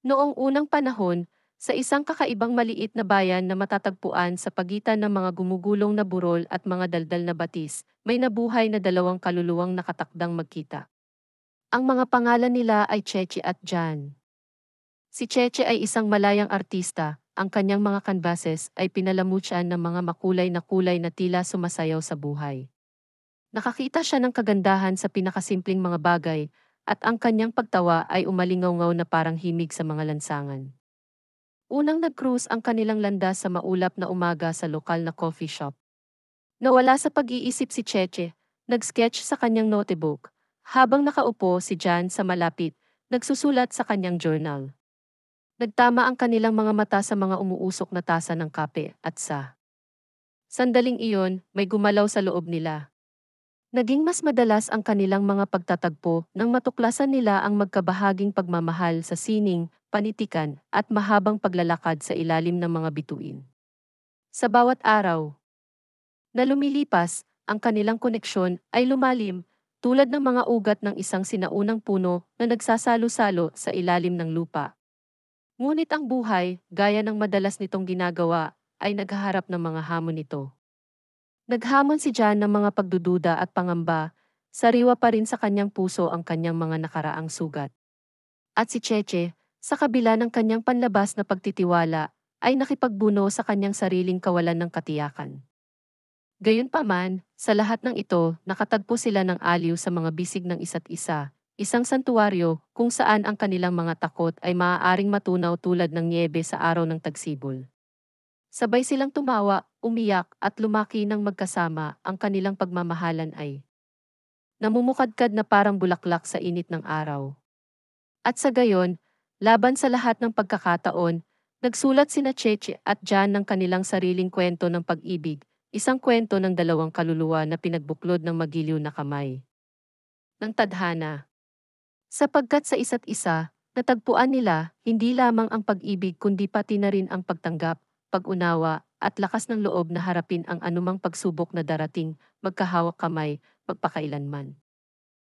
Noong unang panahon, sa isang kakaibang maliit na bayan na matatagpuan sa pagitan ng mga gumugulong na burol at mga daldal na batis, may nabuhay na dalawang kaluluwang nakatakdang magkita. Ang mga pangalan nila ay Cheche at Jan. Si Cheche ay isang malayang artista, ang kanyang mga canvases ay pinalamutyan ng mga makulay na kulay na tila sumasayaw sa buhay. Nakakita siya ng kagandahan sa pinakasimpleng mga bagay, at ang kanyang pagtawa ay umalingaw na parang himig sa mga lansangan. Unang nag-cruise ang kanilang landas sa maulap na umaga sa lokal na coffee shop. Nawala sa pag-iisip si Cheche, nag-sketch sa kanyang notebook, habang nakaupo si Jan sa malapit, nagsusulat sa kanyang journal. Nagtama ang kanilang mga mata sa mga umuusok na tasa ng kape at sa sandaling iyon, may gumalaw sa loob nila. Naging mas madalas ang kanilang mga pagtatagpo nang matuklasan nila ang magkabahaging pagmamahal sa sining, panitikan, at mahabang paglalakad sa ilalim ng mga bituin. Sa bawat araw na lumilipas, ang kanilang koneksyon ay lumalim, tulad ng mga ugat ng isang sinaunang puno na nagsasalo-salo sa ilalim ng lupa. Ngunit ang buhay, gaya ng madalas nitong ginagawa, ay naghaharap ng mga hamon nito. Naghamon si Jan ng mga pagdududa at pangamba, sariwa pa rin sa kanyang puso ang kanyang mga nakaraang sugat. At si Cheche, sa kabila ng kanyang panlabas na pagtitiwala, ay nakipagbuno sa kanyang sariling kawalan ng katiyakan. Gayunpaman, sa lahat ng ito, nakatagpo sila ng aliw sa mga bisig ng isa't isa, isang santuwaryo kung saan ang kanilang mga takot ay maaaring matunaw tulad ng nyebe sa araw ng tagsibol. Sabay silang tumawa, umiyak at lumaki ng magkasama, ang kanilang pagmamahalan ay namumukadkad na parang bulaklak sa init ng araw. At sa gayon, laban sa lahat ng pagkakataon, nagsulat sina Cheche at Jan ng kanilang sariling kwento ng pag-ibig, isang kwento ng dalawang kaluluwa na pinagbuklod ng magiliw na kamay ng tadhana. Sapagkat sa isa't isa, natagpuan nila hindi lamang ang pag-ibig kundi pati na rin ang pagtanggap, pag-unawa, at lakas ng loob na harapin ang anumang pagsubok na darating, magkahawak kamay, magpakailanman.